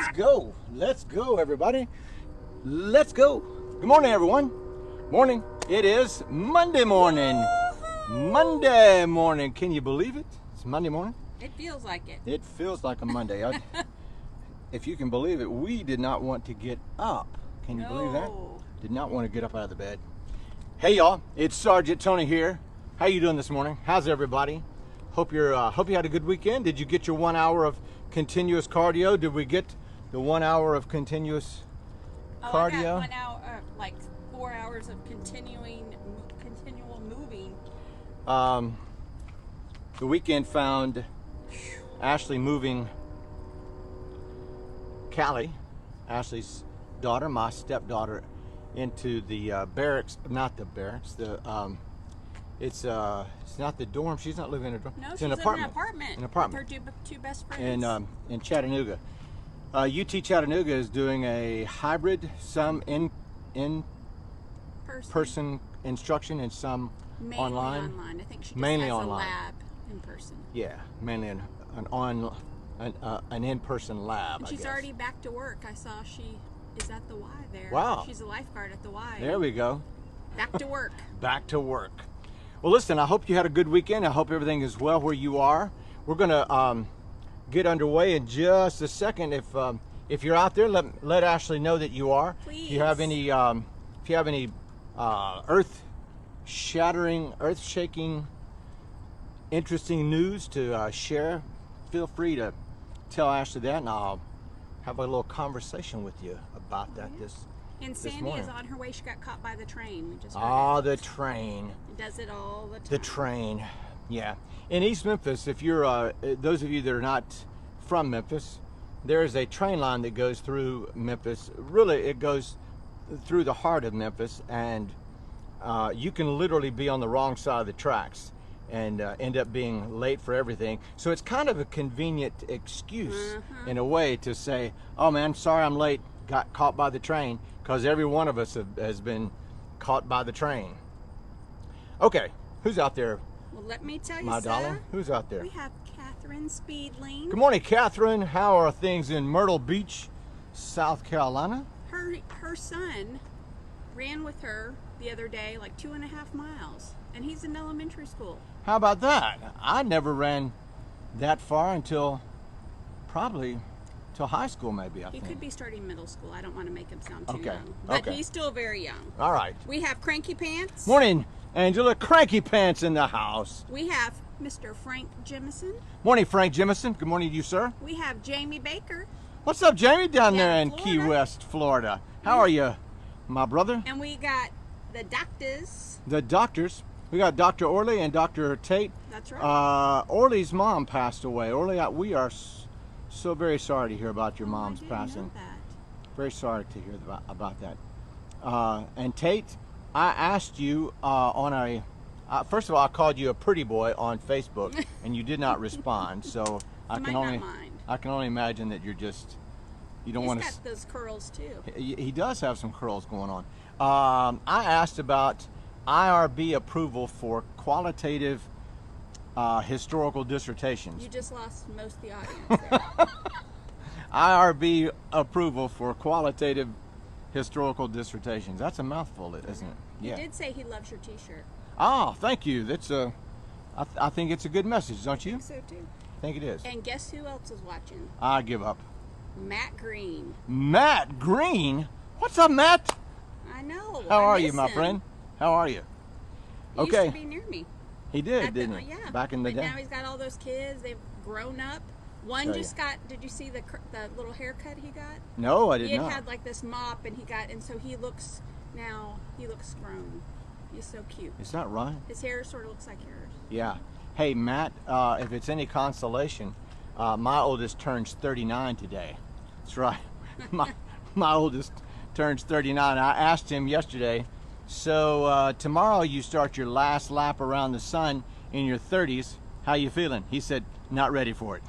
Let's go. Let's go, everybody. Let's go. Good morning, everyone. Morning. It is Monday morning. Monday morning. Can you believe it? It's Monday morning. It feels like it. It feels like a Monday. If you can believe it, we did not want to get up. Can you believe that? Did not want to get up out of the bed. Hey, y'all. It's Sergeant Tony here. How you doing this morning? How's everybody? Hope you had a good weekend. Did you get your 1 hour of continuous cardio? Did we get the 1 hour of continuous cardio? I got 1 hour, like 4 hours of continual moving. The weekend found Ashley moving Callie, Ashley's daughter, my stepdaughter, into the barracks. Not the barracks. It's not the dorm. She's not living in a dorm. No, it's she's an apartment. An apartment. An apartment. With her two best friends. In Chattanooga. UT Chattanooga is doing a hybrid, some in person instruction and some mainly online. I think she just mainly has online. a lab in person. Yeah, mainly an in-person lab. And she's I guess. already back to work. I saw she is at the Y there. Wow. She's a lifeguard at the Y. There we go. Back to work. Back to work. Well, listen, I hope you had a good weekend. I hope everything is well where you are. We're going to get underway in just a second. If you're out there, let Ashley know that you are. Please. If you have any earth-shaking, interesting news to share, feel free to tell Ashley that, and I'll have a little conversation with you about that And Sandy morning. is on her way. She got caught by the train. We just the train. It does it all the time. The train, yeah. In East Memphis, if you're those of you that are not from Memphis, there is a train line that goes through Memphis. Really, it goes through the heart of Memphis, and you can literally be on the wrong side of the tracks and end up being late for everything. So it's kind of a convenient excuse in a way to say, oh man, sorry I'm late, got caught by the train, because every one of us has been caught by the train. Okay, who's out there? Well, let me tell you, my sir, darling, who's out there? We have Catherine Speedling. Good morning, Catherine. How are things in Myrtle Beach, South Carolina? Her son ran with her the other day, like 2.5 miles, and he's in elementary school. How about that? I never ran that far until probably till high school, maybe. I think he could be starting middle school. I don't want to make him sound too okay. young, but okay. He's still very young. All right. We have Cranky Pants. Morning, Angela. Cranky Pants in the house. We have Mr. Frank Jemison. Morning, Frank Jemison. Good morning to you, sir. We have Jamie Baker. What's up, Jamie, down there in Florida. Key West, Florida? How are you, my brother? And we got the doctors. The doctors. We got Dr. Orley and Dr. Tate. That's right. Orley's mom passed away. Orley, we are so very sorry to hear about your mom's I didn't passing. know that. Very sorry to hear about that. And Tate, I asked you first of all, I called you a pretty boy on Facebook, and you did not respond. So I can only imagine that you don't want to. He's got those curls too. He does have some curls going on. I asked about IRB approval for qualitative historical dissertations. You just lost most of the audience there. IRB approval for qualitative historical dissertations. That's a mouthful, isn't it? Yeah. He did say he loves your T-shirt. Oh, thank you. That's I think it's a good message, don't you? I think so too. I think it is. And guess who else is watching? I give up. Matt Green. Matt Green? What's up, Matt? I know. How are you, my friend? How are you? He used to be near me. He did, didn't he? Yeah. Back in the day. Now he's got all those kids. They've grown up. One just got. Did you see the little haircut he got? No, I did not. He had like this mop, and so he looks grown. He's so cute. Is that right? His hair sort of looks like yours. Yeah. Hey, Matt, if it's any consolation, my oldest turns 39 today. That's right. my oldest turns 39. I asked him yesterday, so tomorrow you start your last lap around the sun in your 30s. How you feeling? He said, not ready for it.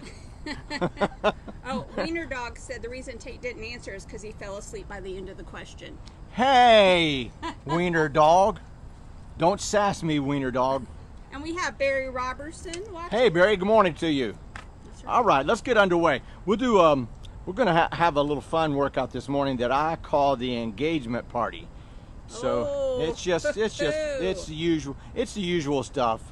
Oh, Wiener Dog said the reason Tate didn't answer is because he fell asleep by the end of the question. Hey, Wiener Dog. Don't sass me, Wiener Dog. And we have Barry Robertson watching. Hey, Barry, good morning to you. That's right. All right, let's get underway. We'll do We're going to have a little fun workout this morning that I call the engagement party. So it's the usual stuff.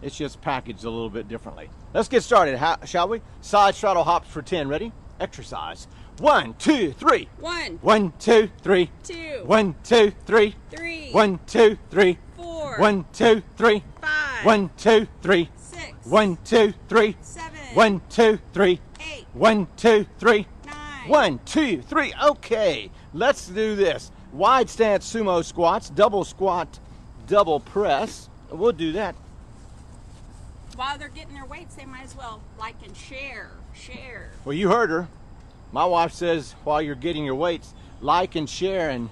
It's just packaged a little bit differently. Let's get started, shall we? Side straddle hops for 10. Ready? Exercise. 1, 2, 3. 1. 1, 2, 3. 2. 1, 2, 3. 3. 1, 2, 3. 4. 1, 2, 3. 5. 1, 2, 3. 6. 1, 2, 3. 7. 1, 2, 3. 8. 1, 2, 3. 9. 1, 2, 3. Okay, let's do this. Wide stance sumo squats, double squat, double press. We'll do that. While they're getting their weights, they might as well like and share. Well, you heard her. My wife says while you're getting your weights, like and share and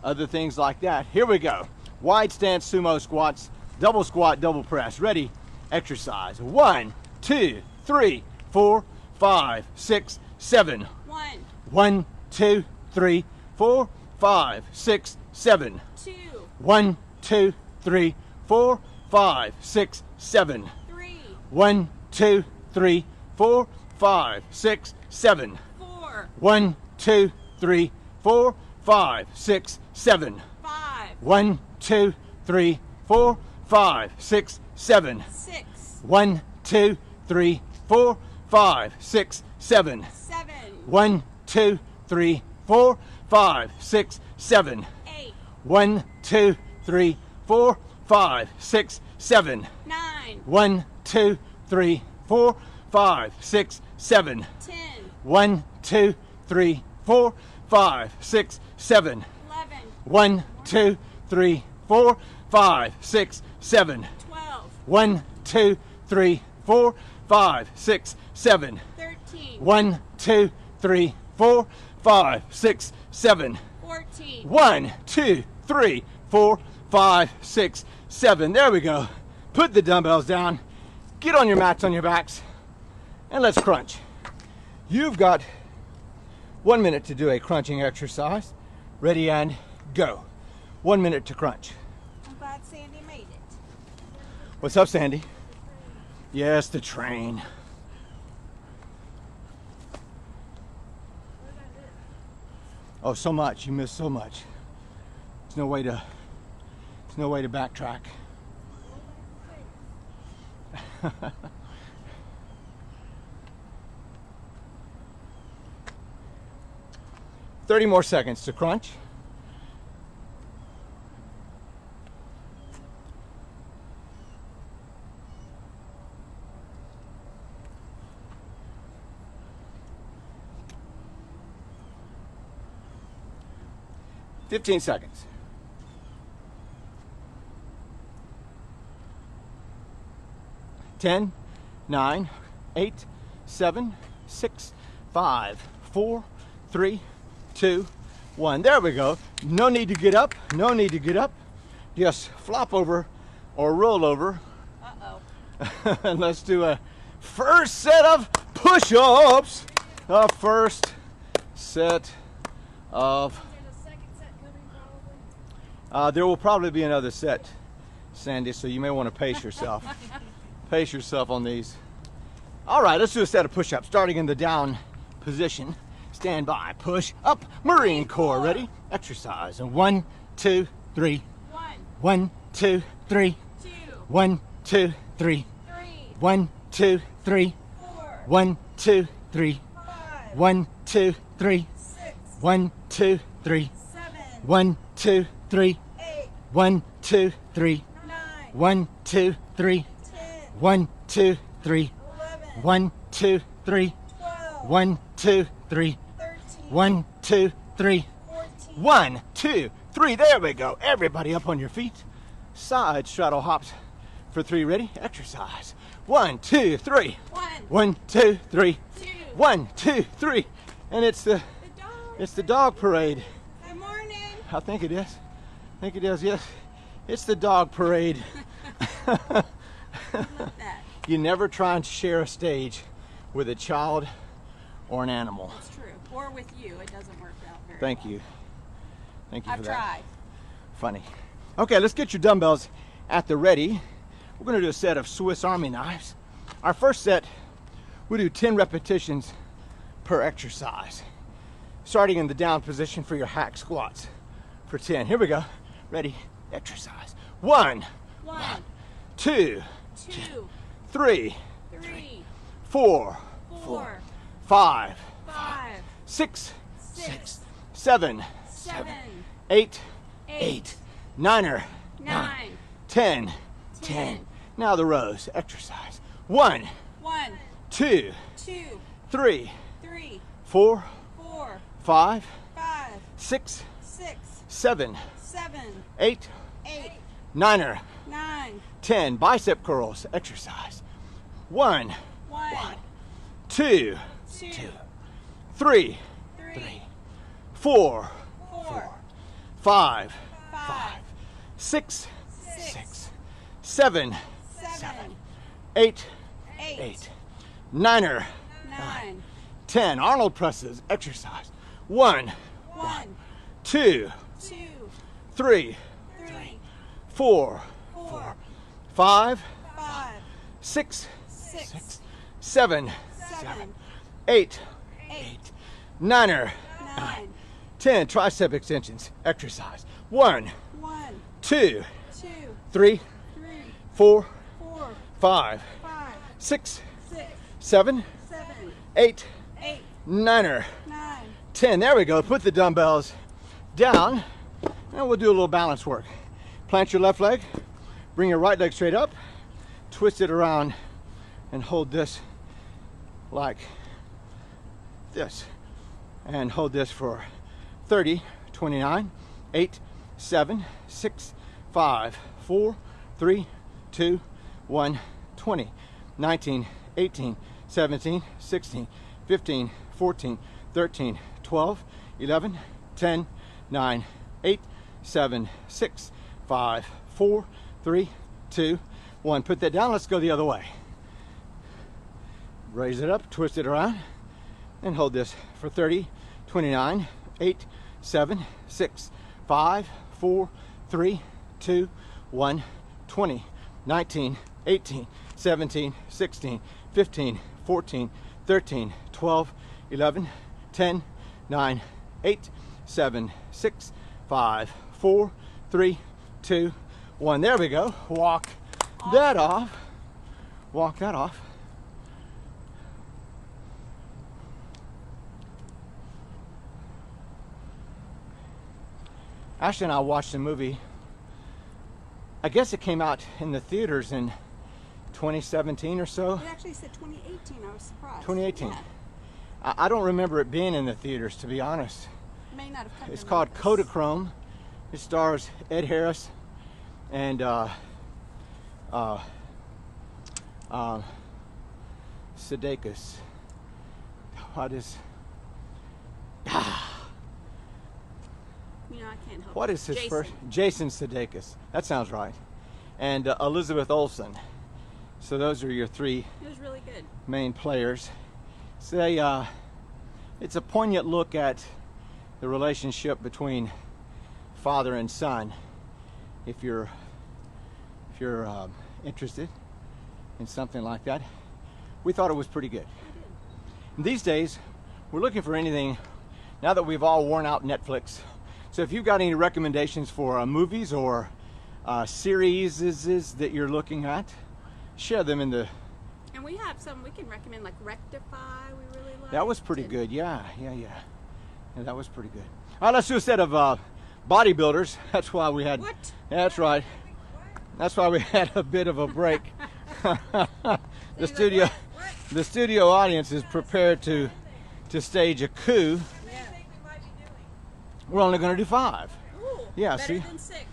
other things like that. Here we go. Wide stance sumo squats, double squat, double press. Ready? Exercise. 1, 2, 3, 4, 5, 6, 7. 1. 1, 2, 3, 4, 5, 6, 7. 2. 1, 2, 3, 4, 5, 6, 7. 3. 1, 2, 3, 4, 5, 6, 7. 4. 1, 2, 3, 4, 5, 6, 7. 5. 1, 2, 3, 4, 5, 6, 7. 6. 1, 2, 3, 4, 5, 6, 7. 7. 1, 2, 3, 4, 5, 6, 7. 8. 1, 2, 3, 4, 5, 6, 7. 9. 1, 2, 3, 4, 5, 6, 7. 10. 1, 2, 3, 4, 5, 6, 7. 11. 1, 2, 3, 4, 5, 6, 7. 12. 1, 2, 3, 4, 5, 6, 7. 13. 1, 2, 3, 4, 5, 6, 7. 14. 1, 2, 3, 4, 5, 6, 7. There we go. Put the dumbbells down. Get on your mats on your backs. And let's crunch. You've got 1 minute to do a crunching exercise. Ready and go. 1 minute to crunch. I'm glad Sandy made it. What's up, Sandy? Yes, the train. Oh, so much. You missed so much. There's no way to backtrack. 30 more seconds to crunch. Fifteen seconds. 10, 9, 8, 7, 6, 5, 4, 3, 2, 1. There we go. No need to get up. No need to get up. Just flop over or roll over. Uh-oh. And let's do a first set of push-ups. A first set of... there will probably be another set, Sandy, so you may want to pace yourself. Pace yourself on these. All right, let's do a set of push-ups, starting in the down position. Stand by, push up, Marine Corps. Ready? Exercise. 1, 2, 3. 1. 1, 2, 3. 2. 1, 2, 3. 3. 1, 2, 3. 4. 1, 2, 3. 5. 1, 2, 3. 6. 1, 2, 3. 7. 1, 2, 3. 8. 1, 2, 3. 9. 1, 2, 3. 10. 1, 2, 3. 11. 1, 2, 3. 12. 1, 2, 3. 13. 1, 2, 3. 14. 1, 2, 3. There we go. Everybody up on your feet. Side straddle hops for 3. Ready? Exercise. 1, 2, 3. 1. 1, 2, 3. 2. 1, 2, 3. And it's the dog parade. Good morning. I think it is. I think it is, yes. It's the dog parade. Love that. You never try and share a stage with a child or an animal. That's true. Or with you. It doesn't work out very Thank well. you. Thank you I've for that. tried. Funny. Okay, let's get your dumbbells at the ready. We're going to do a set of Swiss Army knives. Our first set, we do 10 repetitions per exercise. Starting in the down position for your hack squats for 10. Here we go. Ready? Exercise. 1, 2, 3, 4, 5, 6, 7, 8, 9, 10. Now the rows. Exercise. 1, 2, 3, 4, 5, 6, 7, 8, 9, 10. Bicep curls. Exercise. 1, 2, 3, 4, 5, 6, 7, 8, 9, 10. Arnold presses. Exercise. 1, 2, 3, 4, 5, 6, 7, 8, 9, 10. Tricep extensions. Exercise. 1, 2, 3, 4, 5, 6, 7, 8, 9, 10. There we go. Put the dumbbells down and we'll do a little balance work. Plant your left leg, bring your right leg straight up, twist it around and hold this like this. And hold this for 30, 29, 8, 7, 6, 5, 4, 3, 2, 1, 20, 19, 18, 17, 16, 15, 14, 13, 12, 11, 10, 9, 8, 7, 6, 5, 4, 3, 2, 1. Put that down. Let's go the other way. Raise it up, twist it around, and hold this for 30, 29, 8, 7, 6, 5, 4, 3, 2, 1, 20, 19, 18, 17, 16, 15, 14, 13, 12, 11, 10, 9, 8, 7, 6, 5, 4, 3, 2, 1. There we go. Walk that off. Walk that off. Ashley and I watched a movie. I guess it came out in the theaters in 2017 or so. It actually said 2018. I was surprised. 2018. Yeah. I don't remember it being in the theaters, to be honest. It may not have come. It's called Kodachrome. It stars Ed Harris and Sudeikis. What is? You know, I can't help What it. is his Jason. first? Jason Sudeikis. That sounds right. And Elizabeth Olsen. So those are your three It was really good. main players. It's a poignant look at the relationship between father and son. If you're interested in something like that, we thought it was pretty good. These days, we're looking for anything. Now that we've all worn out Netflix, so if you've got any recommendations for movies or series that you're looking at, share them in the. And we have some we can recommend, like Rectify. We really like. That was pretty good. Yeah, that was pretty good. All right, let's do a set of bodybuilders. That's why we had. What? That's right. That's why we had a bit of a break. The studio audience is prepared to stage a coup. Yeah. We're only going to do 5. Ooh, Yeah, better see? than 6.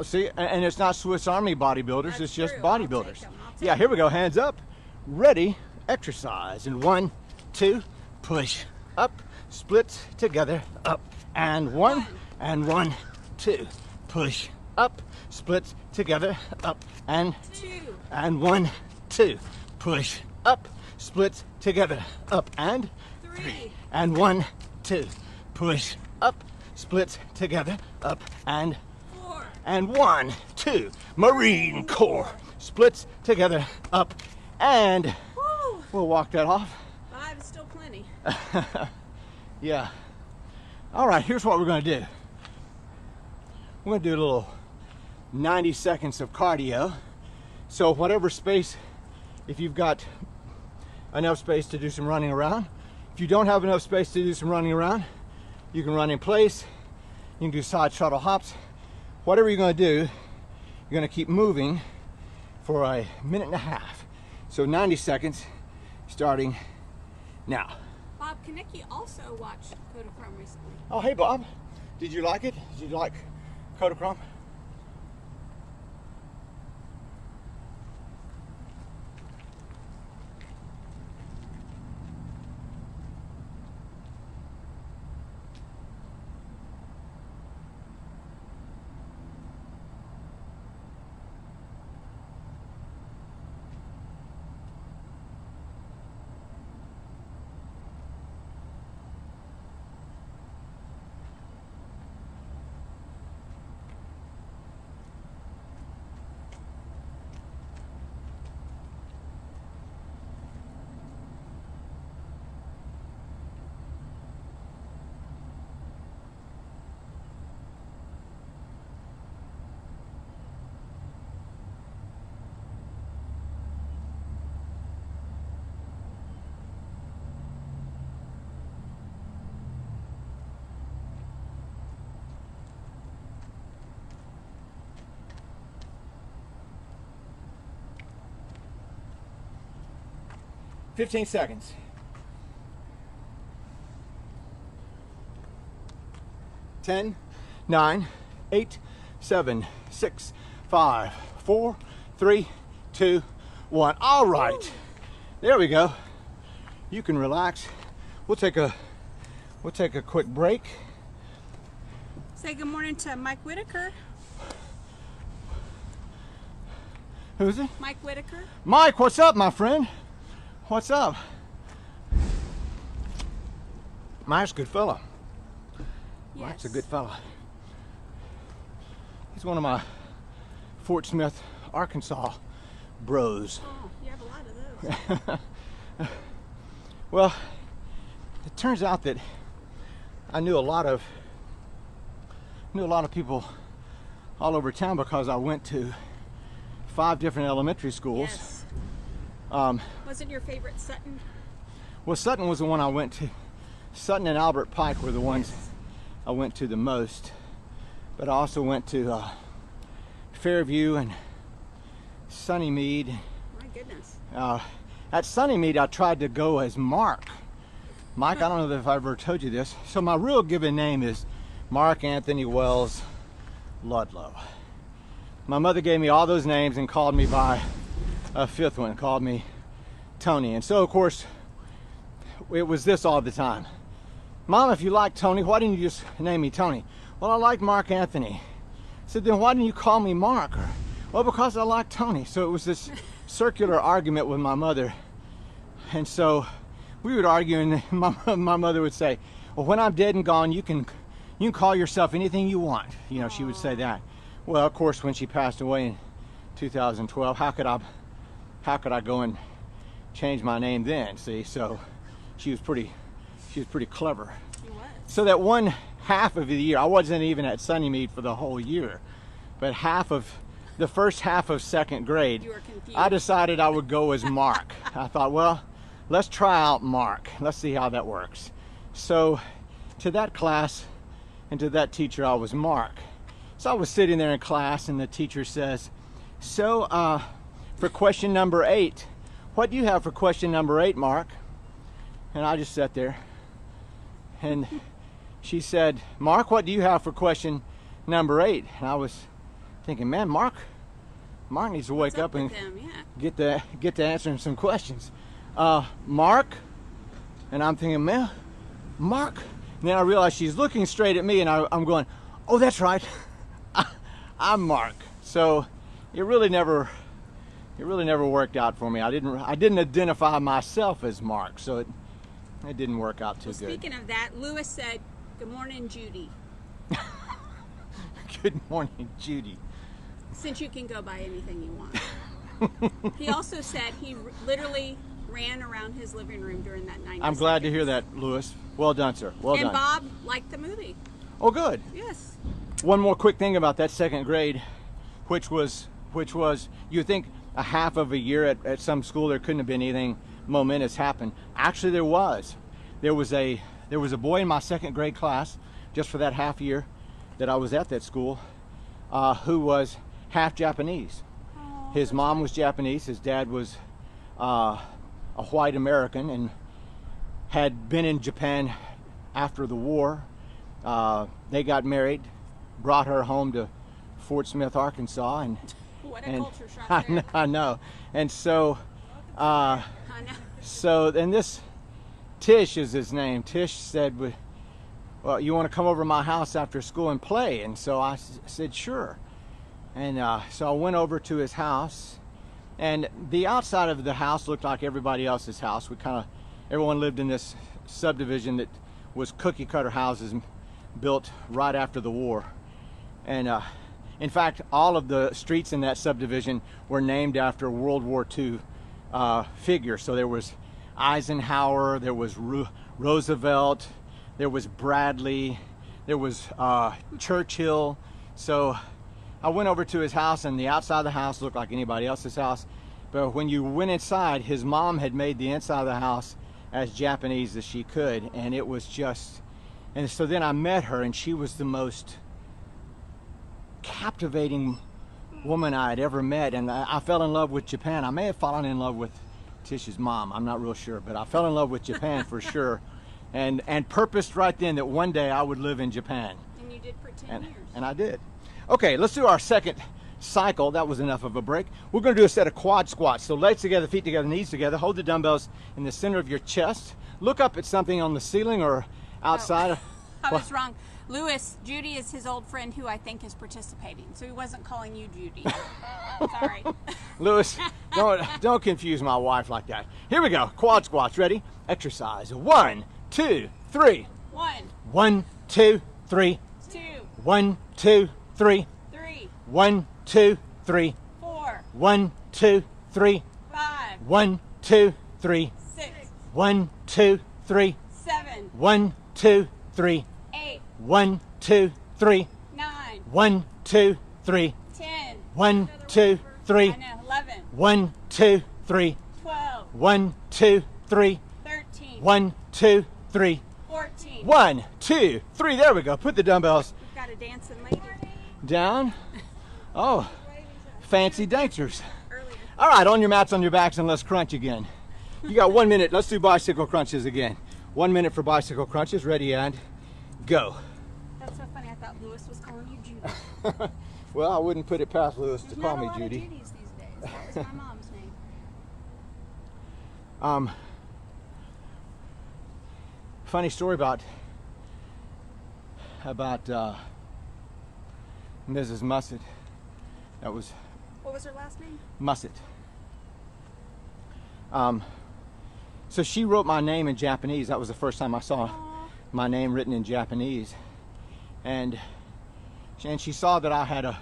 See, and it's not Swiss Army bodybuilders. That's It's just true. I'll take bodybuilders. 'em. I'll take Yeah, here we go. Hands up, ready, exercise. And 1, 2, push up, split together, up, and 1, and 1, 2, push up, split together, up, and 2. and 1, 2, push up, split together, up, and 3. and 1, 2, push up, split together, up, and 4. and 1, 2, Marine Corps, splits together, up, and Woo! we'll walk that off. 5 is still plenty. Yeah. All right, here's what we're going to do. We're going to do a little 90 seconds of cardio. So whatever space, if you've got enough space to do some running around. If you don't have enough space to do some running around, you can run in place. You can do side shuttle hops. Whatever you're going to do, you're going to keep moving for a minute and a half. So 90 seconds starting now. Bob Kinnicky also watched Kodachrome recently. Oh, hey Bob. Did you like it? Did you like Kodachrome? $15 seconds. 10, 9, 8, 7, 6, 5, 4, 3, 2, 1. All right. There we go. You can relax. We'll take a quick break. Say good morning to Mike Whitaker. Who's it? Mike Whitaker. Mike, what's up, my friend? What's up? Mike's a good fella. Yes. Mike's a good fella. He's one of my Fort Smith, Arkansas bros. Oh, you have a lot of those. Well, it turns out that I knew a lot of people all over town because I went to 5 different elementary schools. Yes. Wasn't your favorite Sutton? Well, Sutton was the one I went to. Sutton and Albert Pike were the ones I went to the most. But I also went to Fairview and Sunnymead. My goodness. At Sunnymead, I tried to go as Mark. Mike, I don't know if I ever told you this. So my real given name is Mark Anthony Wells Ludlow. My mother gave me all those names and called me by a 5th one, called me Tony. And so, of course, it was this all the time. Mom, if you like Tony, why didn't you just name me Tony? Well, I like Mark Anthony. I said, then why didn't you call me Mark? Well, because I like Tony. So it was this circular argument with my mother. And so we would argue, and my mother would say, well, when I'm dead and gone, you can call yourself anything you want. You know, she would say that. Well, of course, when she passed away in 2012, how could I go and change my name then? See, so she was pretty clever. She was. So that one half of the year, I wasn't even at Sunnymead for the whole year, but the first half of 2nd grade, You were confused. I decided I would go as Mark. I thought, well, let's try out Mark. Let's see how that works. So to that class and to that teacher, I was Mark. So I was sitting there in class and the teacher says, so for question number 8, what do you have for question number 8, Mark? And I just sat there and she said, Mark, what do you have for question number 8? And I was thinking, man, Mark needs to wake up and him? Yeah. get to answering some questions. Mark, and I'm thinking, man, Mark. And then I realized she's looking straight at me, and I'm going, oh, that's right, I'm Mark. So it really never worked out for me. I didn't identify myself as Mark, so it didn't work out too good. Speaking of that, Lewis said, good morning, Judy. Good morning, Judy. Since you can go by anything you want. He also said he literally ran around his living room during that 90 I'm glad to seconds. hear that, Lewis. Well done, sir. Well And done. Bob liked the movie. Oh, good. Yes. One more quick thing about that second grade, which was you think a half of a year at some school there couldn't have been anything momentous happen. Actually, there was. There was a boy in my second grade class, just for that half year that I was at that school, who was half Japanese. Oh, His mom was Japanese. His dad was a white American and had been in Japan after the war. They got married, brought her home to Fort Smith, Arkansas, and what a culture shock there. I know. And so, I know. and this Tish is his name. Tish said, "Well, you want to come over to my house after school and play?" And so I said, "Sure." And so I went over to his house, and the outside of the house looked like everybody else's house. Everyone lived in this subdivision that was cookie cutter houses built right after the war. And in fact, all of the streets in that subdivision were named after World War II figures. So there was Eisenhower, there was Roosevelt, there was Bradley, there was Churchill. So I went over to his house, and the outside of the house looked like anybody else's house. But when you went inside, his mom had made the inside of the house as Japanese as she could, and it was just, and so then I met her, and she was the most captivating woman I had ever met, and I fell in love with Japan. I may have fallen in love with Tish's mom, I'm not real sure, but I fell in love with Japan for sure, and purposed right then that one day I would live in Japan. And you did for 10 years. And I did. Okay, let's do our second cycle. That was enough of a break. We're going to do a set of quad squats. So legs together, feet together, knees together. Hold the dumbbells in the center of your chest. Look up at something on the ceiling or outside. Oh, I was wrong. Lewis, Judy is his old friend who I think is participating. So he wasn't calling you Judy. Sorry. Lewis, don't confuse my wife like that. Here we go. Quad squats. Ready? Exercise. 1, 2, 3. 1, 1, 2, 3. 2, 1, 2, 3. 3, 1, 2, 3. 4, 1, 2, 3. 5, 1, 2, 3. 6, 1, 2, 3. 7, 1, 2, 3. 8, 1, 2, 3. 9, 1, 2, 3. 10. 1, 2, 3. I know. 11, 1, 2, 3. 12, 1, 2, 3. 13, 1, 2, 3. 14. 1, 2, 3. There we go. Put the dumbbells We've got a dancing lady down. Oh, fancy dancers. earlier. All right, on your mats, on your backs, and let's crunch again. You got 1 minute. Let's do bicycle crunches again. 1 minute for bicycle crunches. Ready and go. That's so funny. I thought Lewis was calling you Judy. Well, I wouldn't put it past Lewis to There's call not me a lot Judy. of Judys these days. That was my mom's name. Funny story about Mrs. Musset. That was What was her last name? Musset. So she wrote my name in Japanese. That was the first time I saw my name written in Japanese, and she saw that I had a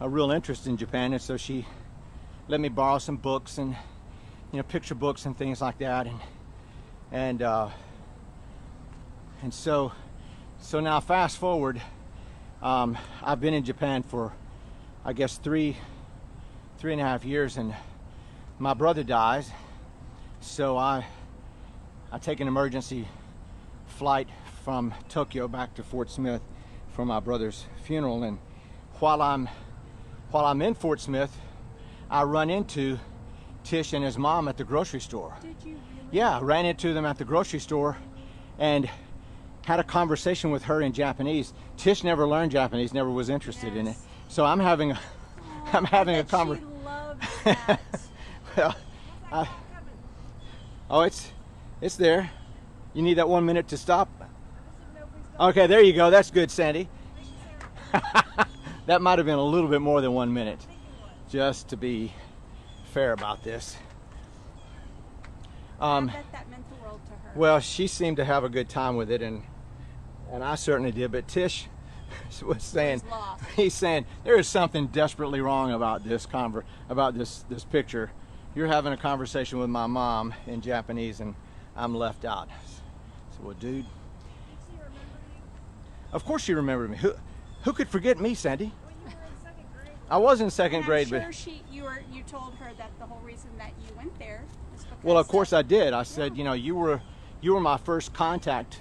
real interest in Japan, and so she let me borrow some books and picture books and things like that, and so now fast forward, I've been in Japan for I guess three and a half years, and my brother dies, so I take an emergency flight from Tokyo back to Fort Smith for my brother's funeral, and while I'm in Fort Smith, I run into Tish and his mom at the grocery store. Did you really? Yeah, I ran into them at the grocery store and had a conversation with her in Japanese. Tish never learned Japanese, never was interested in it. So I'm having a She conversation. loves that. Well, oh, it's there. You need that 1 minute to stop? Okay, there you go. That's good, Sandy. That might have been a little bit more than 1 minute, just to be fair about this. I bet that meant the world to her. Well, she seemed to have a good time with it, and I certainly did. But Tish was saying, he's saying there is something desperately wrong about this this picture, you're having a conversation with my mom in Japanese and I'm left out. So, well, dude. Did she remember you? Of course she remembered me. Who could forget me, Sandy? Well, you were in second grade. I was in second And grade, I'm but sure you told her that the whole reason that you went there was because well, of course I did. I said, you know, you were my first contact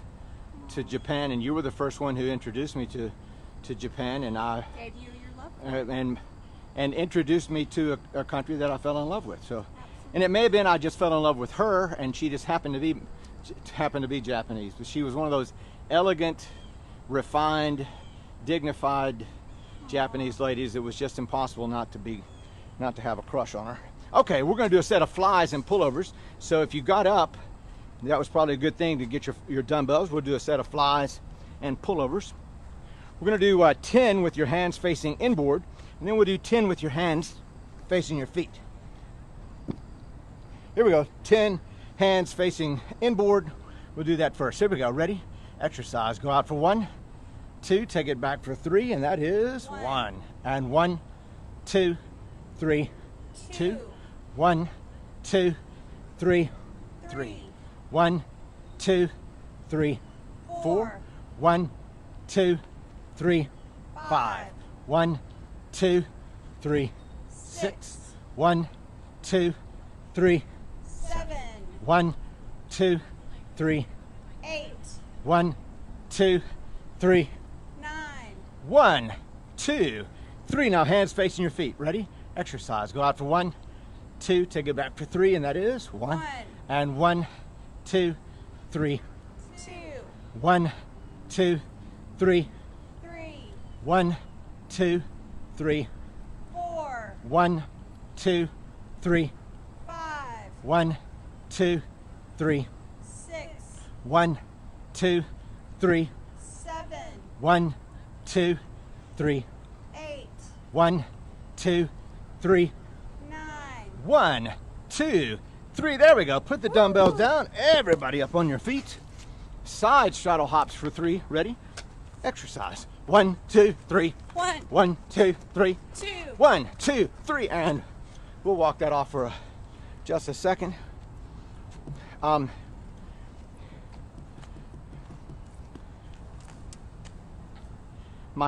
to Japan, and you were the first one who introduced me to Japan, and I gave you your love. and introduced me to a country that I fell in love with. So, and it may have been I just fell in love with her, and she just happened to be Japanese. But she was one of those elegant, refined, dignified Japanese ladies. It was just impossible not to have a crush on her. Okay, we're going to do a set of flies and pullovers. So if you got up, that was probably a good thing to get your dumbbells. We'll do a set of flies and pullovers. We're going to do 10 with your hands facing inboard, and then we'll do 10 with your hands facing your feet. Here we go. 10 hands facing inboard. We'll do that first. Here we go. Ready? Exercise. Go out for 1, 2, take it back for 3, and that is 1. And 1, 2, 3, 2, 1, 2, 3, 3. 1, 2, 3, 4. 1, 2, 3, 5. 1, 2, 3, 6. 1, 2, 3, 7. 1, 2, 3, 8. 1, 2, 3, 9. 1, 2, 3. Now hands facing your feet. Ready? Exercise. Go out for 1, 2, take it back for 3, and that is 1. And 1, 2, 3. 2. 1, 2, 3. 3. 1, 2, 3. 4. 1, 2, 3. 5. 1, 2, 3. 6. 1, 2, 3. 7. 1, 2, 3. 8. 1, 2, 3. 9. 1, 2, 3. There we go. Put the dumbbells down. Everybody up on your feet. Side straddle hops for 3. Ready? Exercise. 1, 2, 3. 1, 1, 2, 3. 2. 1, 2, 3. And we'll walk that off for just a second. My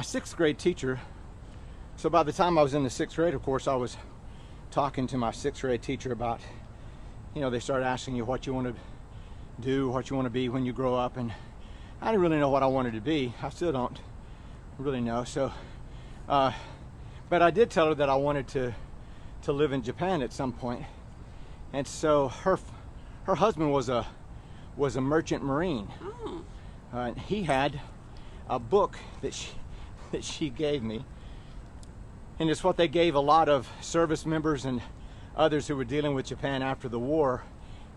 6th grade teacher, so by the time I was in the 6th grade, of course, I was talking to my 6th grade teacher about, you know, they started asking you what you want to do, what you want to be when you grow up, and I didn't really know what I wanted to be. I still don't really know. So, but I did tell her that I wanted to live in Japan at some point, and so her husband was a merchant marine. Oh. He had a book that she gave me, and it's what they gave a lot of service members and others who were dealing with Japan after the war,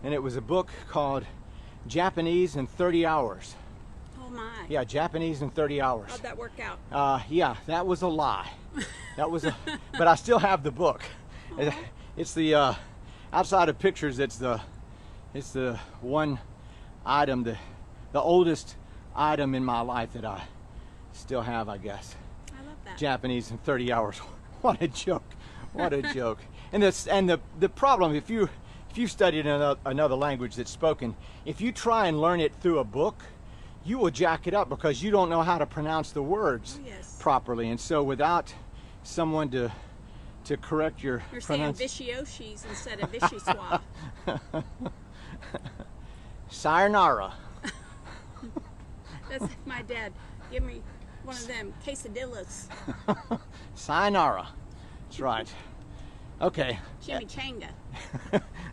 and it was a book called Japanese in 30 Hours. Oh my. Yeah, Japanese in 30 hours. How'd that work out? Yeah, that was a lie. But I still have the book. It's the outside of pictures. It's the one item, the oldest item in my life that I still have, I guess. I love that. Japanese in 30 hours. What a joke! What a joke! And the problem, if you studied another language that's spoken, if you try and learn it through a book, you will jack it up because you don't know how to pronounce the words properly. And so without someone to correct your You're saying Vishioshis instead of Vishiswa. Sayonara. That's like my dad. Give me one of them quesadillas. Sayonara. That's right. Okay. Chimichanga.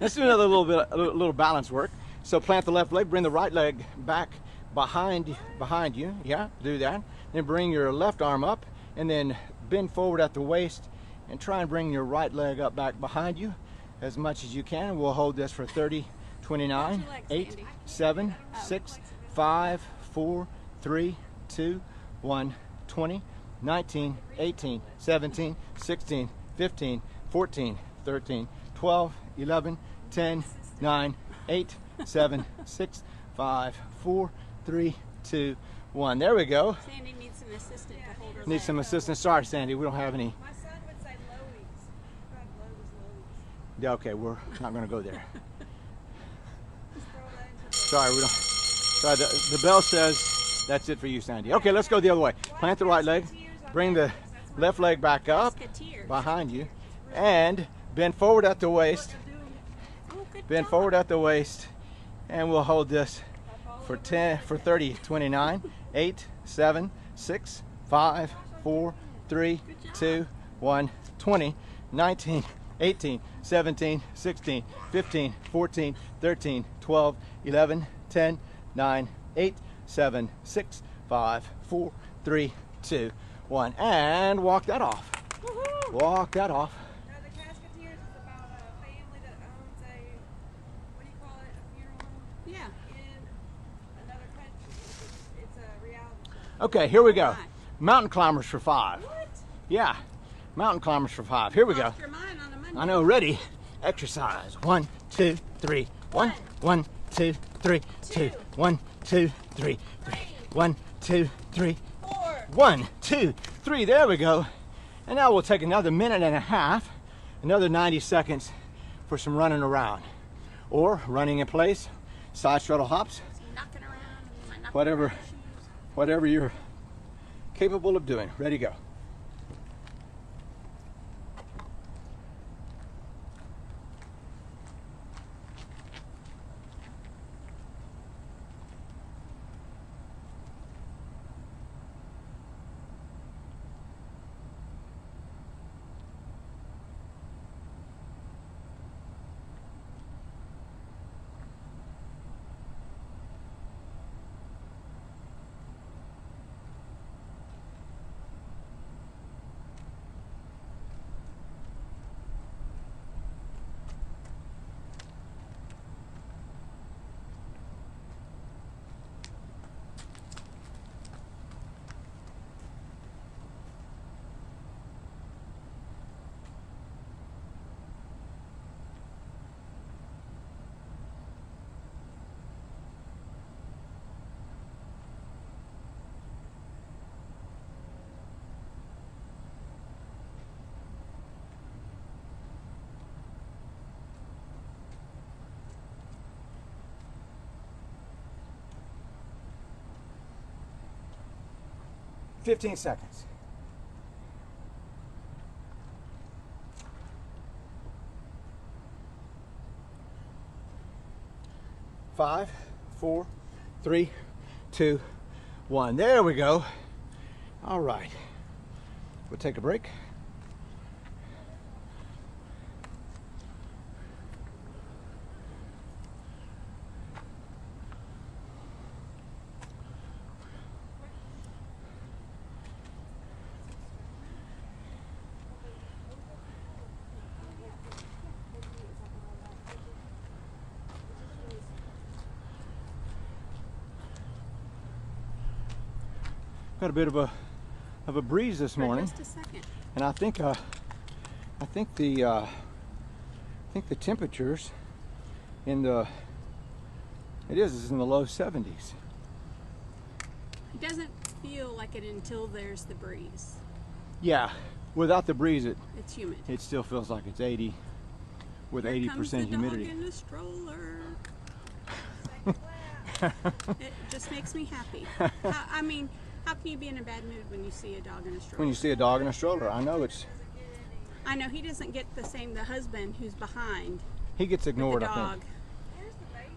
Let's do another little balance work. So plant the left leg, bring the right leg back behind you. Yeah, do that. Then bring your left arm up and then bend forward at the waist and try and bring your right leg up back behind you as much as you can. We'll hold this for 30, 29, 8, 7, 6, 5, 4, 3, 2, 1, 20, 19, 18, 17, 16, 15, 14, 13, 12, 11, 10, 9, 8, 7, 6, 5, 4, 3, 2, 1. There we go. Sandy needs an assistant to hold her Need some assistance. Sorry, Sandy, we don't have any. My son would say lowies. Yeah, okay, we're not going to go there. Just throw that into the Sorry, we don't. Sorry, the bell says that's it for you, Sandy. Okay, let's go the other way. Plant the right leg. Bring the left leg back up Musketeers. behind you, and bend forward at the waist. Oh, good Bend job. forward at the waist, and we'll hold this for 30, 29, 8, 7, 6, 5, 4, 3, 2, 1, 20, 19, 18, 17, 16, 15, 14, 13, 12, 11, 10, 9, 8, 7, 6, 5, 4, 3, 2, 1, and walk that off. Woohoo. Walk that off. Now, the Casketeers is about a family that owns a, what do you call it, a funeral home Yeah. in another country. It's a reality show. Okay, here we go. Alright. Mountain climbers for 5. What? Yeah, mountain climbers for 5. Here we go. Lost your mind on a Monday. I know, ready? Exercise. 1, 2, 3. 1, 1, 2, 3, 2. 1, 2, 3, 3. 1, 2, 3. 4. 1, 2, 3. There we go. And now we'll take another minute and a half, another 90 seconds for some running around, or running in place, side straddle hops, Knocking around. My knocking whatever, around shoes. whatever you're capable of doing. Ready, go. Fifteen seconds. Five, 4, 3, 2, 1. There we go. All right. We'll take a break. Got a bit of a breeze this For morning, just a second. and I think the temperatures in the it's in the low 70s. It doesn't feel like it until there's the breeze. Yeah, without the breeze, It's humid. it still feels like it's 80 with Here comes the 80% humidity. dog in the stroller. It just makes me happy. I mean, how can you be in a bad mood when you see a dog in a stroller? When you see a dog in a stroller, I know it's I know he doesn't get the same. The husband who's behind he gets with ignored. the I dog. think. Here's the baby.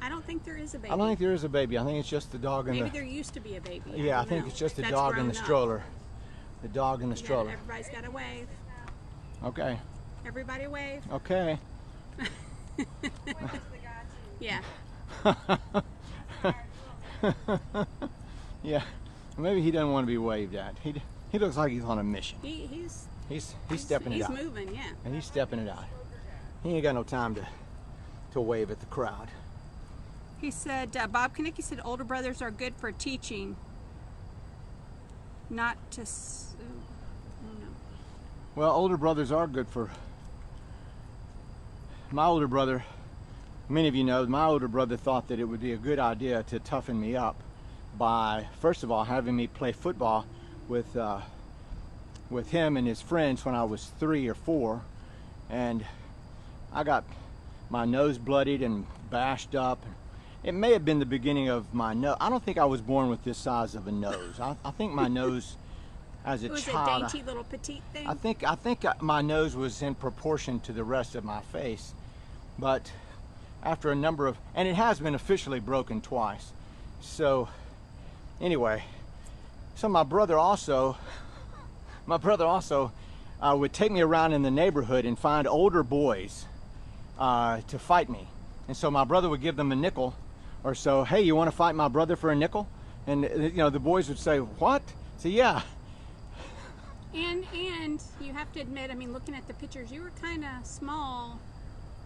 I don't think there is a baby. I don't think there is a baby. I think it's just the dog in Maybe the. there used to be a baby. Yeah, I don't think know. it's just the That's dog in the grown up. stroller. The dog in the Yeah, stroller. everybody's got a wave. Okay. Everybody wave. Okay. Wait to the guy too. Yeah. Yeah. Maybe he doesn't want to be waved at. He looks like he's on a mission. He's He's stepping it he's out. moving. Yeah. And he's stepping it out. He ain't got no time to wave at the crowd. He said, Bob Kinnicky said older brothers are good for teaching, not to. I don't know. Well, older brothers are good for. My older brother, many of you know, my older brother thought that it would be a good idea to toughen me up by, first of all, having me play football with him and his friends when I was 3 or 4, and I got my nose bloodied and bashed up. It may have been the beginning of my nose. I don't think I was born with this size of a nose. I think my nose as a It was child. a dainty little petite thing. I think my nose was in proportion to the rest of my face, but after a number of, and it has been officially broken twice. So anyway, so my brother also would take me around in the neighborhood and find older boys to fight me. And so my brother would give them a nickel or so. Hey, you want to fight my brother for a nickel? And you know, the boys would say, what? So yeah. And you have to admit, I mean, looking at the pictures, you were kind of small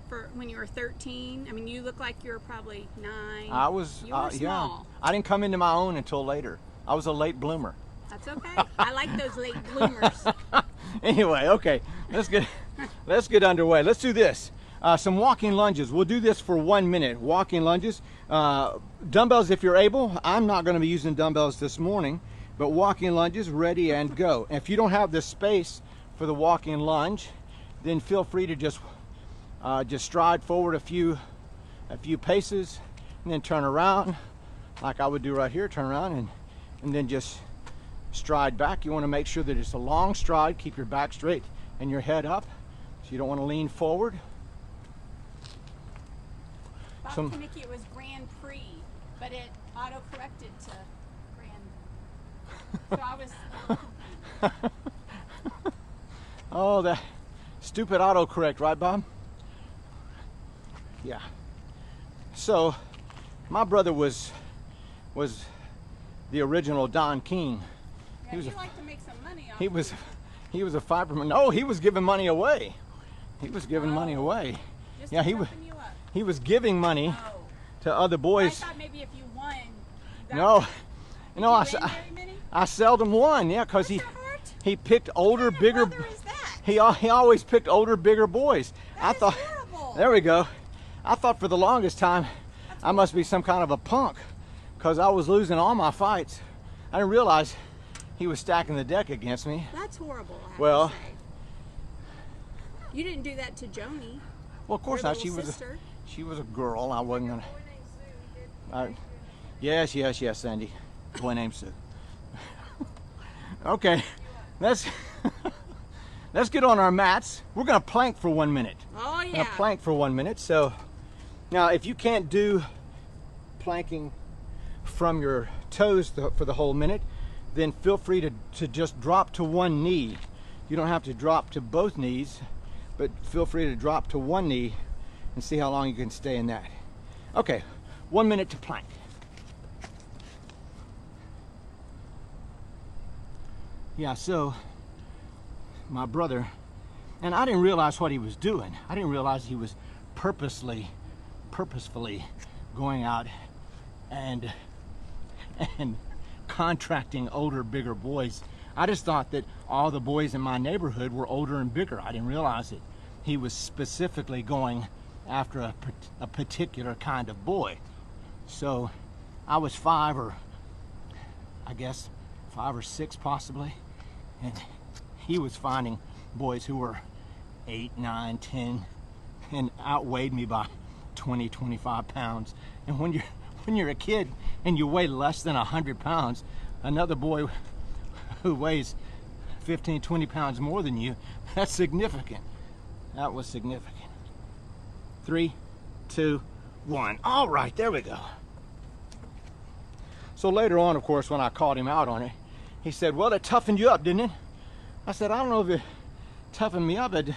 for when you were 13. I mean, you look like you were probably 9. I was, you were small. Yeah. I didn't come into my own until later. I was a late bloomer. That's okay. I like those late bloomers. Anyway, okay, let's get underway. Let's do this. Some walking lunges. We'll do this for 1 minute. Walking lunges. Dumbbells if you're able. I'm not going to be using dumbbells this morning, but walking lunges, ready and go. If you don't have the space for the walking lunge, then feel free to just stride forward a few paces and then turn around like I would do right here. Turn around and then just stride back. You want to make sure that it's a long stride. Keep your back straight and your head up, so you don't want to lean forward. Bob Kinnicky, it was Grand Prix, but it auto-corrected to Grand. So I was. Oh, that stupid autocorrect, right, Bob? Yeah. So, my brother was the original Don King. Yeah, you like to make some money off He was a fiberman. No, he was giving money away. He was giving money away. Just Yeah, to he toughen was. you up. He was giving money Oh. to other I boys. thought maybe if you won. You got No, Did no, you win very many? I seldom won. Yeah, because Bless your heart. he picked older, What kind of bigger. brother is that? He always picked older, bigger boys. I That is thought. horrible. There we go. I thought for the longest time I must be some kind of a punk because I was losing all my fights. I didn't realize he was stacking the deck against me. That's horrible. I have Well- to say. You didn't do that to Joni. Well, of course Your not. little sister. She was a girl. I wasn't gonna. Boy named Sue, he did. Yes, Sandy. Boy named Sue. Okay, let's get on our mats. We're gonna plank for 1 minute. Oh We're yeah. gonna plank for 1 minute. So now, if you can't do planking from your toes for the whole minute, then feel free to just drop to one knee. You don't have to drop to both knees, but feel free to drop to one knee and see how long you can stay in that. Okay, 1 minute to plank. Yeah, so my brother, and I didn't realize what he was doing. I didn't realize he was purposefully going out and contracting older, bigger boys. I just thought that all the boys in my neighborhood were older and bigger. I didn't realize that he was specifically going after a particular kind of boy. So I was 5 or 6 possibly, and he was finding boys who were 8, 9, 10 and outweighed me by 20, 25 pounds. And when you're a kid and you weigh less than 100 pounds, another boy who weighs 15, 20 pounds more than you, that's significant. That was significant. 3, 2, 1. All right, there we go. So later on, of course, when I called him out on it, he said, well, it toughened you up, didn't it? I said, I don't know if it toughened me up. It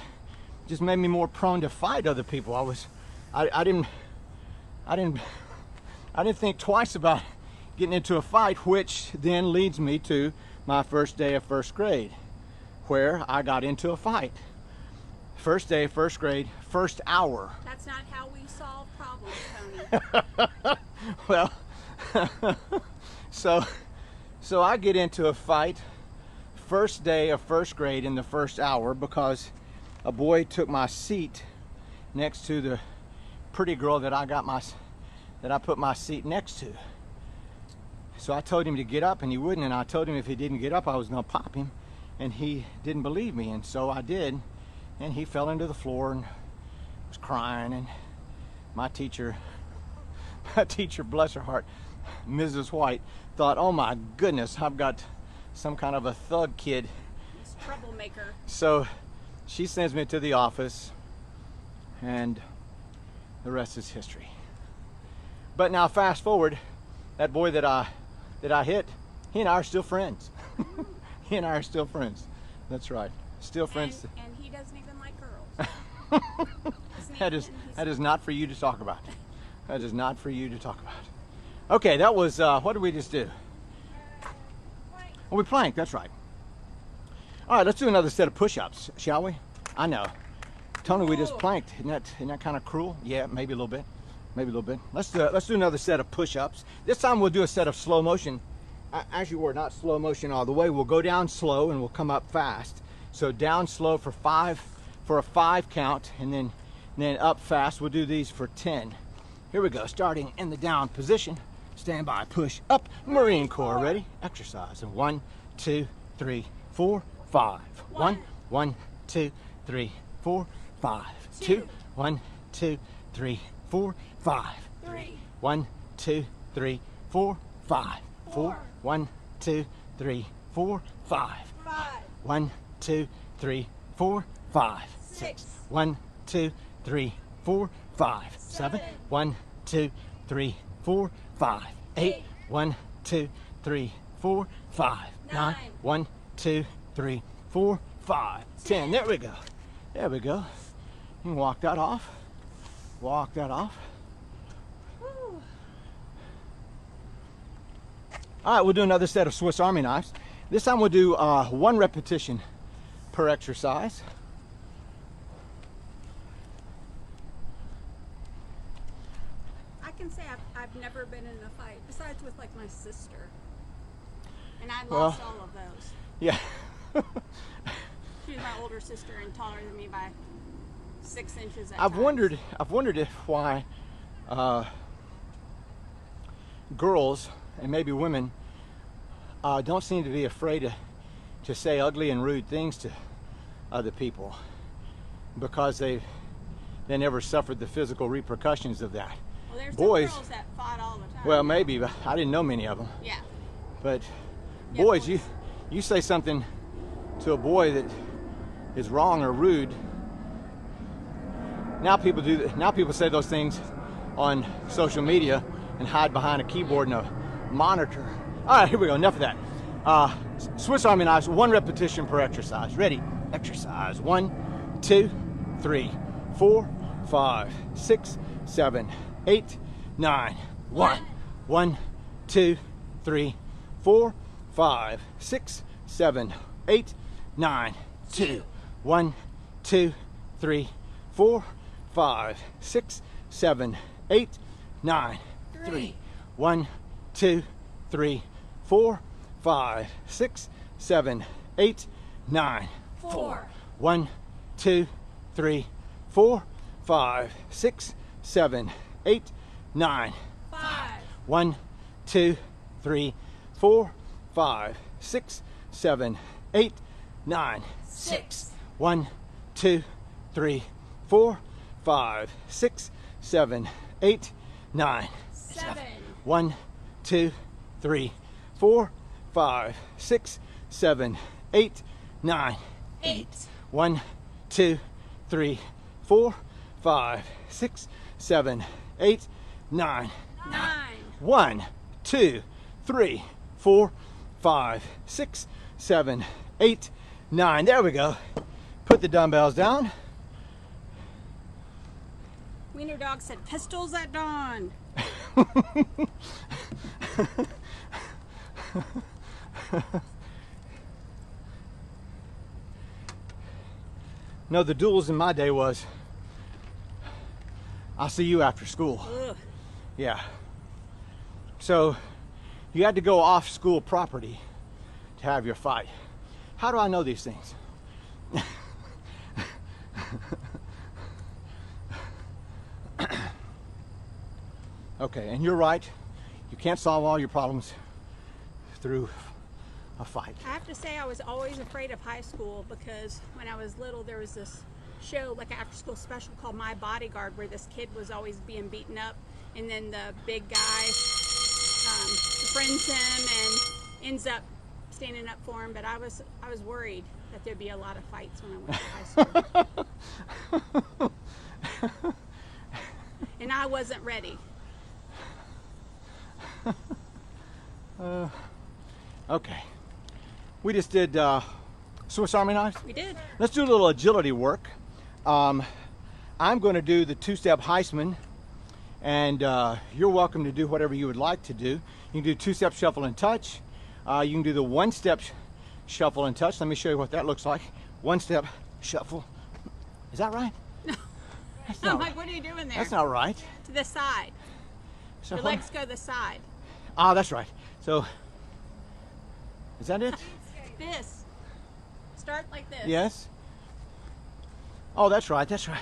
just made me more prone to fight other people. I didn't think twice about getting into a fight, which then leads me to my first day of first grade, where I got into a fight. First day of first grade, first hour. That's not how we solve problems, Tony. Well, so I get into a fight first day of first grade in the first hour because a boy took my seat next to the pretty girl that I put my seat next to. So I told him to get up and he wouldn't, and I told him if he didn't get up I was gonna pop him, and he didn't believe me, and so I did, and he fell into the floor, and was crying, and my teacher, bless her heart, Mrs. White, thought, oh my goodness, I've got some kind of a thug kid. It's troublemaker. So she sends me to the office, and the rest is history. But now fast forward, that boy that I hit, he and I are still friends. He and I are still friends. That's right, still friends. And he doesn't even like girls. That is not for you to talk about. That is not for you to talk about. Okay, that was, what did we just do? Oh, we planked, that's right. All right, let's do another set of push-ups, shall we? I know. Tony, we just planked. Isn't that kind of cruel? Yeah, maybe a little bit. Maybe a little bit. Let's do another set of push-ups. This time we'll do a set of slow motion. Actually, we're not slow motion all the way. We'll go down slow and we'll come up fast. So down slow for a 5 count, and then up fast. We'll do these for 10. Here we go. Starting in the down position. Stand by, push up. Marine Corps, ready? Exercise. And 1, 2, 3, 4, 5. 1, 2, 3, 4, 5. 2, 1, 2, 3, 4, 5. 3. 1, 2, 3, 4, 5. 4. 1, 2, 3, 4, 5. 5. 1, 2, 3, 4, 5. 6. 1, 2, 3, 4, 5. 7. 1, 2, 3, 4, 5. 8. 1, 2, 3, 4, 5. 9. 1, 2, 3, 4, 5. 10. There we go. There we go. You can walk that off. Walk that off. Woo. All right, we'll do another set of Swiss Army knives. This time we'll do 1 repetition per exercise. I can say I've never been in a fight, besides with like my sister. And I lost all of those. Yeah. She's my older sister and taller than me by 6 inches at I've times. wondered if why girls and maybe women don't seem to be afraid to say ugly and rude things to other people, because they never suffered the physical repercussions of that. Well, there's Boys, some girls that fought all the time. well, maybe, but I didn't know many of them. Yeah. But Yeah, boys, boys. you say something to a boy that is wrong or rude. Now people say those things on social media and hide behind a keyboard and a monitor. All right, here we go. Enough of that. Swiss Army knives, 1 repetition per exercise. Ready? Exercise. 1, 2, 3, 4, 5, 6, 7, 8, 9. 1, 2, 3, 4, 5, 6, 7, 8, 9. 2. 1, 2, 3, 4, 5, 6, 7, 8, 9. 3. 1, 2, 3, 4, 5, 6, 7, 8, 9. 4. 1, 2, 3, 4, 5, 6, 7, 8, 9. 5. 1, 2, 3, 4, 5, 6, 7, 8, 9. 6. 1, 2, 3, 4, 5, 6, 7, 8, 9. 7. 1, 2, 3, 4, 5, 6, 7, 8, 9. 8. 1, 2, 3, 4, 5, 6, 7, 8, 9. 9. 1, 2, 3, 4, 5, 6, 7, 8, 9. There we go. Put the dumbbells down. Wiener Dog said pistols at dawn. No, the duels in my day was, I'll see you after school. Ugh. Yeah. So you had to go off school property to have your fight. How do I know these things? Okay, and you're right. You can't solve all your problems through a fight. I have to say I was always afraid of high school because when I was little there was this show, like an after-school special called My Bodyguard, where this kid was always being beaten up, and then the big guy befriends him and ends up standing up for him. But I was worried that there'd be a lot of fights when I went to high school. And I wasn't ready. Okay. We just did Swiss Army knives. We did. Let's do a little agility work. I'm going to do the two-step Heisman, and you're welcome to do whatever you would like to do. You can do two-step shuffle and touch. You can do the one-step shuffle and touch. Let me show you what that looks like. One-step shuffle. Is that right? No. That's I'm not like, right. what are you doing there? That's not right. To the side. So Your legs go to the side. Ah, that's right. So, is that it? This. Start like this. Yes. Oh, that's right. That's right.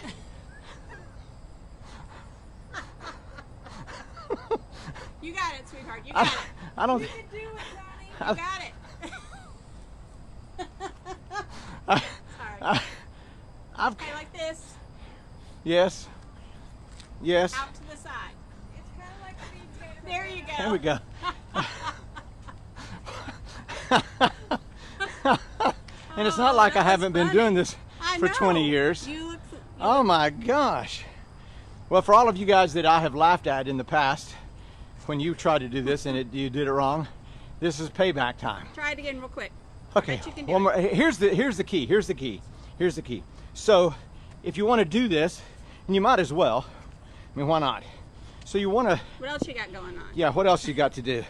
You got it, sweetheart. You got it. I don't. You can do it, Johnny. You got it. I, Sorry. I've. Okay, like this. Yes. Yes. Out to the side. It's kind of like being tater. There you go. There we go. And it's not like I haven't been doing this for 20 years. You look, Oh my gosh. Well, for all of you guys that I have laughed at in the past, when you tried to do this and you did it wrong, this is payback time. try it again real quick. Okay, Bet you can do one it. more. Here's the key. So, if you want to do this, and you might as well. I mean, why not? So you want to. What else you got going on? Yeah. What else you got to do?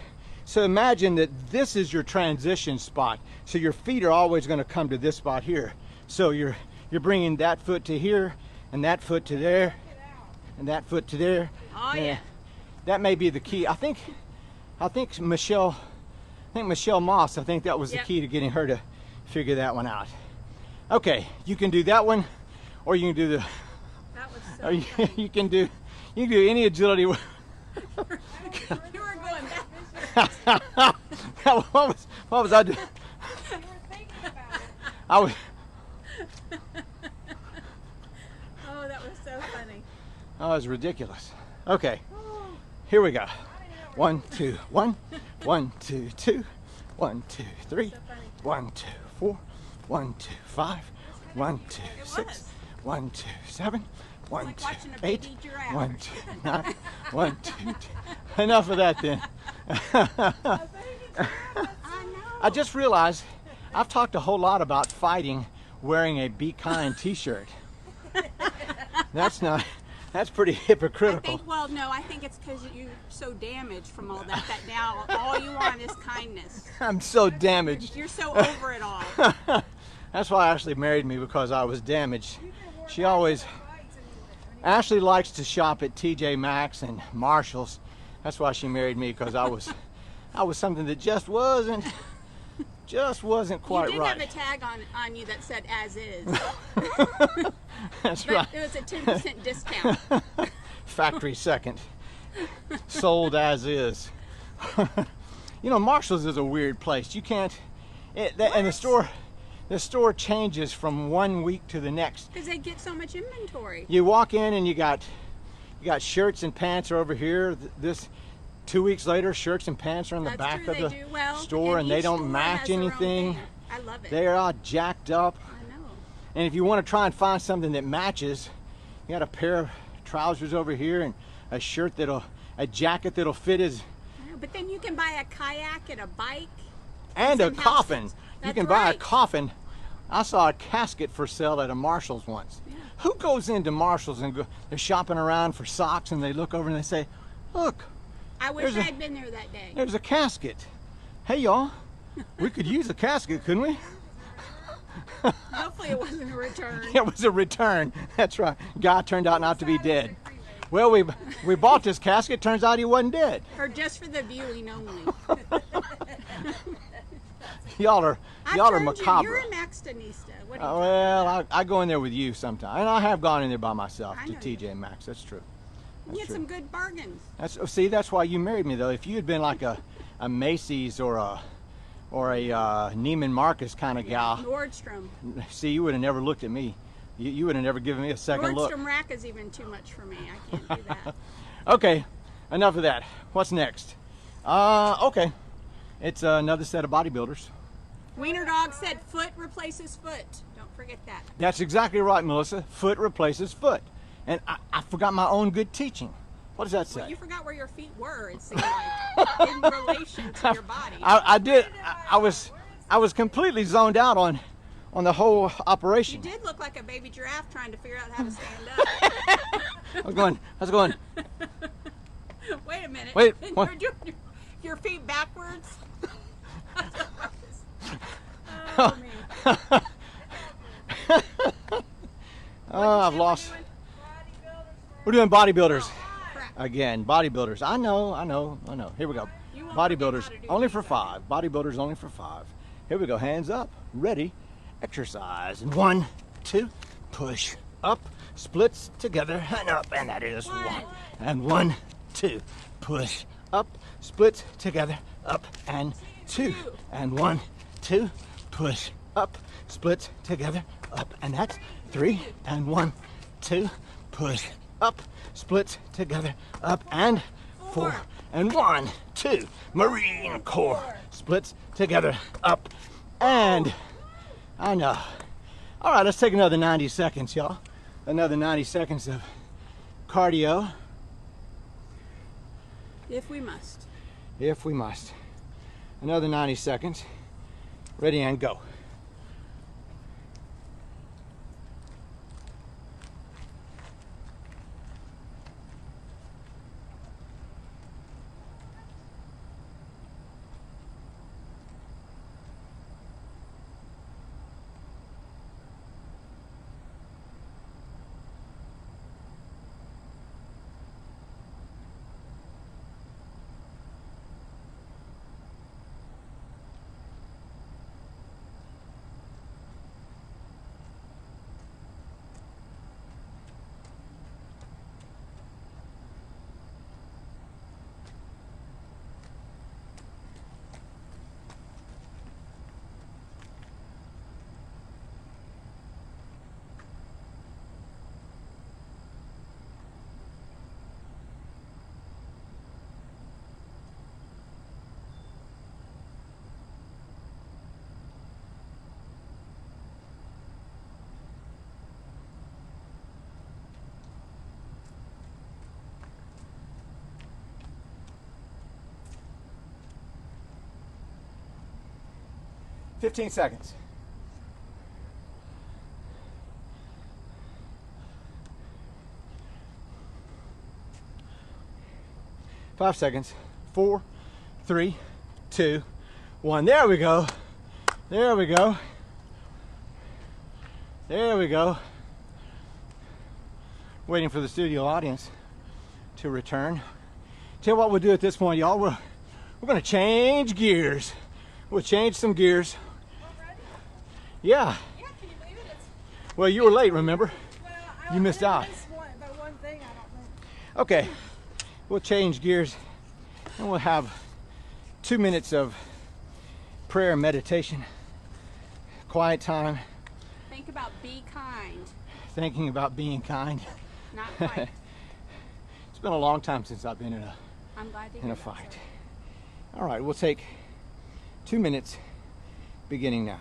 So imagine that this is your transition spot. So your feet are always going to come to this spot here. So you're bringing that foot to here, and that foot to there, and that foot to there. Oh yeah. That may be the key. I think Michelle Moss, I think that was the Yep. key to getting her to figure that one out. Okay, you can do that one, or you can do the, That was so or you, funny. you can do any agility. You were going back. what was I doing? You were thinking about it. I was. Oh, that was so funny. Oh, it was ridiculous. Okay, here we go. 1, 2, 1, 1, 2, 2, 1, 2, 3, So funny. 1, 2, 4, 1, 2, 5, 1, 2, It 6, was. 1, 2, 7, 1, like 2, watching a 8, baby giraffe. 1, 2, 9, 1, 2, 2. Enough of that then. I know. I just realized I've talked a whole lot about fighting wearing a Be Kind t-shirt. That's pretty I hypocritical. think it's because you're so damaged from all that now all you want is kindness. I'm so damaged. You're so over it all. That's why Ashley married me, because I was damaged. She always, Ashley likes to shop at TJ Maxx and Marshalls. That's why she married me, because I was something that just wasn't quite You did right. have a tag on you that said "as is," That's but right. it was a 10% discount. Factory second. Sold as is. You know, Marshalls is a weird place. You can't. And the store changes from one week to the next. Because they get so much inventory. You walk in and you got shirts and pants are over here. This 2 weeks later, shirts and pants are in the That's back true, of they the do well, store, and they each don't store match has their own anything. thing. I love it. They are all jacked up. I know. And if you want to try and find something that matches, you got a pair of trousers over here and a jacket that'll fit his, I know. But then you can buy a kayak and a bike. and a Some coffin. houses. You That's can buy a right. coffin. I saw a casket for sale at a Marshalls once. Yeah. Who goes into Marshalls and they're shopping around for socks and they look over and they say, look, I wish There's a- I'd been there that day. there's a casket. Hey y'all, we could use a casket, couldn't we? Hopefully it wasn't a return. It was a return. That's right. Guy turned out not to be dead. Well, we bought this casket. Turns out he wasn't dead. Or just for the viewing only. Y'all are macabre. You're a Maxtonista. What do you Well, I go in there with you sometime, and I have gone in there by myself I to know you TJ Maxx. That's true. You get true. some good bargains. That's why you married me, though. If you had been like a Macy's or a Neiman Marcus kind of gal, Nordstrom. see, you would have never looked at me. You would have never given me a second look. Nordstrom Rack is even too much for me. I can't do that. Okay, enough of that. What's next? Okay, it's another set of bodybuilders. Wiener Dog said foot replaces foot. Don't forget that. That's exactly right, Melissa. Foot replaces foot. And I forgot my own good teaching. What does that say? Well, you forgot where your feet were, it seemed like, in relation to your body. I did. I was completely zoned out on the whole operation. You did look like a baby giraffe trying to figure out how to stand up. I was going. Wait a minute. Wait, You're what? doing your feet backwards? Oh, man. Oh, I've lost. We're doing bodybuilders. Again, bodybuilders. I know. Here we go. You won't Bodybuilders forget how to do only these for 5. Bodybuilders only for 5. Here we go. Hands up. Ready. Exercise. And 1, 2, push up, splits together and up, and that is 1. And 1, 2, push up, splits together, up, and 2. And 1, 2, push up, splits together, up, and that's 3. And 1, 2, push up, splits together, up, and 4. And 1, 2, Marine Corps, splits together, up, and I know. All right, let's take another 90 seconds, y'all. Another 90 seconds of cardio. If we must. If we must. Another 90 seconds. Ready and go. $15 seconds. Five seconds. 4, 3, 2, 1. There we go. There we go. There we go. Waiting for the studio audience to return. Tell you what we'll do at this point, y'all. We're gonna change gears. We'll change some gears. Yeah. Yeah, can you believe it? It's, Well, you were late, remember? well, You missed out. But one thing, I don't think. Okay. We'll change gears and we'll have 2 minutes of prayer and meditation, quiet time, Think about be kind. thinking about being kind. Not fight. It's been a long time since I've been I'm glad to hear in a that, fight. sir. All right, we'll take 2 minutes beginning now.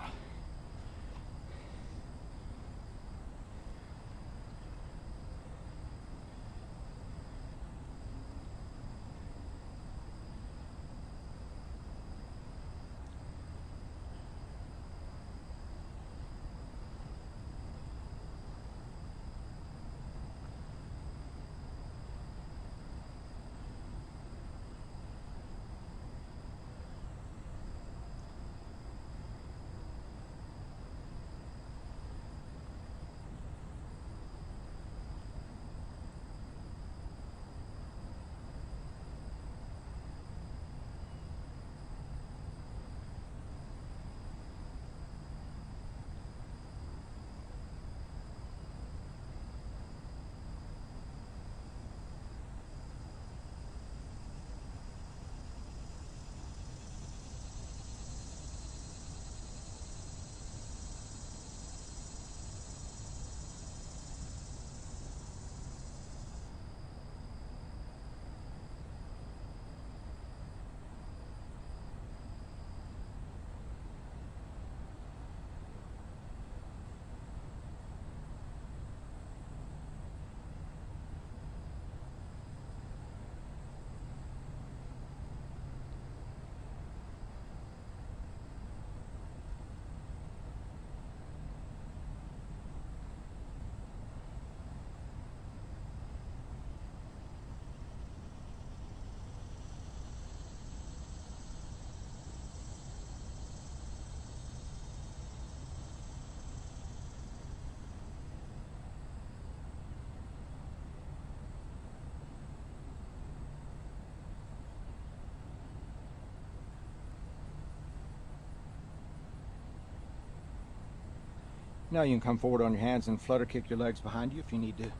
Now you can come forward on your hands and flutter kick your legs behind you if you need to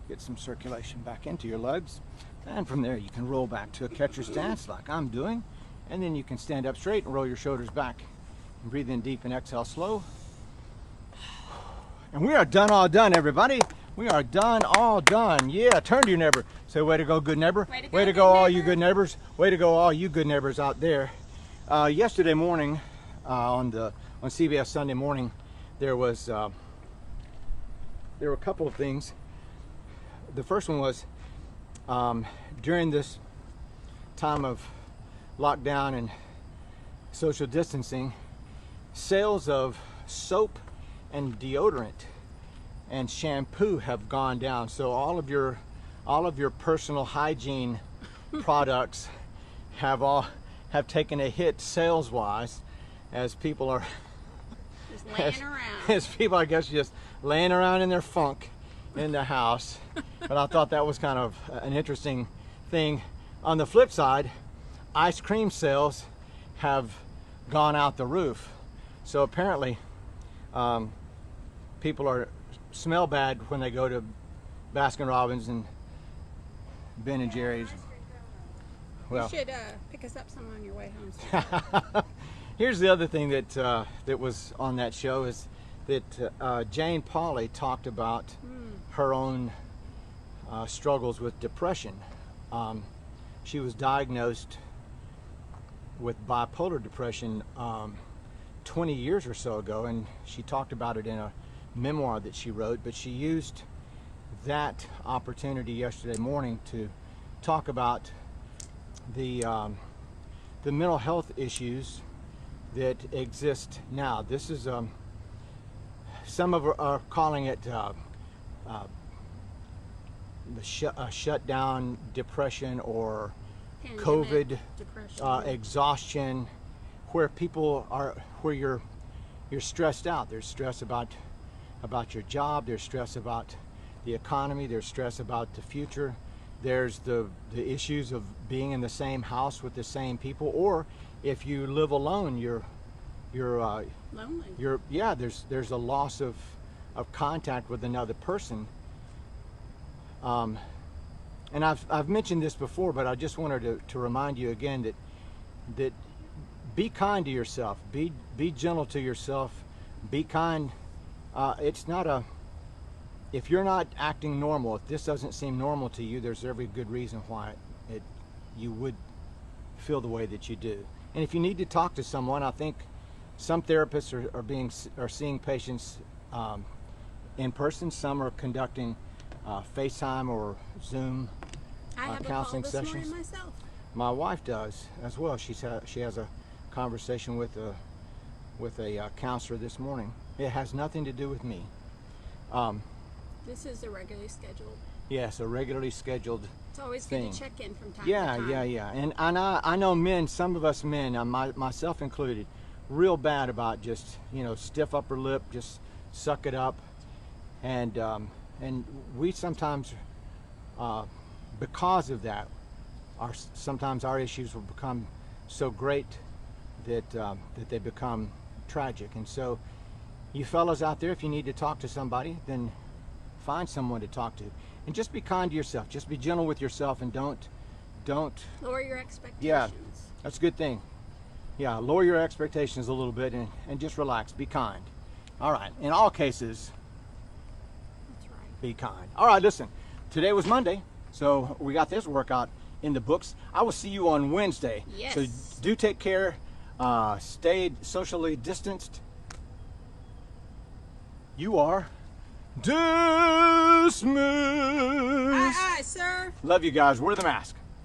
get some circulation back into your legs. And from there you can roll back to a catcher stance like I'm doing. And then you can stand up straight and roll your shoulders back. And breathe in deep and exhale slow. And we are done, all done, everybody. We are done, all done. Yeah, turn to your neighbor. Say, way to go, good neighbor. Way to go, all you good neighbors. Way to go, all you good neighbors out there. Yesterday morning, on CBS Sunday Morning, there were a couple of things. The first one was during this time of lockdown and social distancing, sales of soap and deodorant and shampoo have gone down. So all of your personal hygiene products have taken a hit sales wise, as people are just laying around. As people, I guess, just laying around in their funk in the house. But I thought that was kind of an interesting thing. On the flip side, ice cream sales have gone out the roof. So apparently people smell bad when they go to Baskin Robbins and Ben and Jerry's. Well, you should pick us up some on your way home. Here's the other thing that was on that show is that Jane Pauley talked about her own struggles with depression. She was diagnosed with bipolar depression 20 years or so ago, and she talked about it in a memoir that she wrote, but she used that opportunity yesterday morning to talk about the mental health issues that exist now. This is some of are calling it shutdown depression or Pandemic COVID depression. exhaustion, where you're stressed out. There's stress about your job. There's stress about the economy. There's stress about the future. There's the issues of being in the same house with the same people, or if you live alone, you're lonely. There's a loss of contact with another person. And I've mentioned this before, but I just wanted to remind you again that be kind to yourself. Be gentle to yourself. Be kind. It's not if you're not acting normal, if this doesn't seem normal to you, there's every good reason why you would feel the way that you do. And if you need to talk to someone, I think some therapists are seeing patients in person. Some are conducting FaceTime or Zoom counseling sessions. I have a call this morning myself. My wife does as well. She has a conversation with a counselor this morning. It has nothing to do with me. This is a regularly scheduled. Yes, a regularly scheduled. It's always thing. good to check in from time to time. Yeah. And I know men, some of us men, myself included, real bad about just stiff upper lip, just suck it up, and we sometimes, because of that, sometimes our issues will become so great that they become tragic. And so, you fellas out there, if you need to talk to somebody, then find someone to talk to, and just be kind to yourself. Just be gentle with yourself, and don't lower your expectations. Yeah, that's a good thing. Yeah, lower your expectations a little bit and just relax. Be kind. All right. In all cases, That's right. be kind. All right, listen. Today was Monday, so we got this workout in the books. I will see you on Wednesday. Yes. So do take care. Stay socially distanced. You are dismissed. Aye, aye, sir. Love you guys. Wear the mask.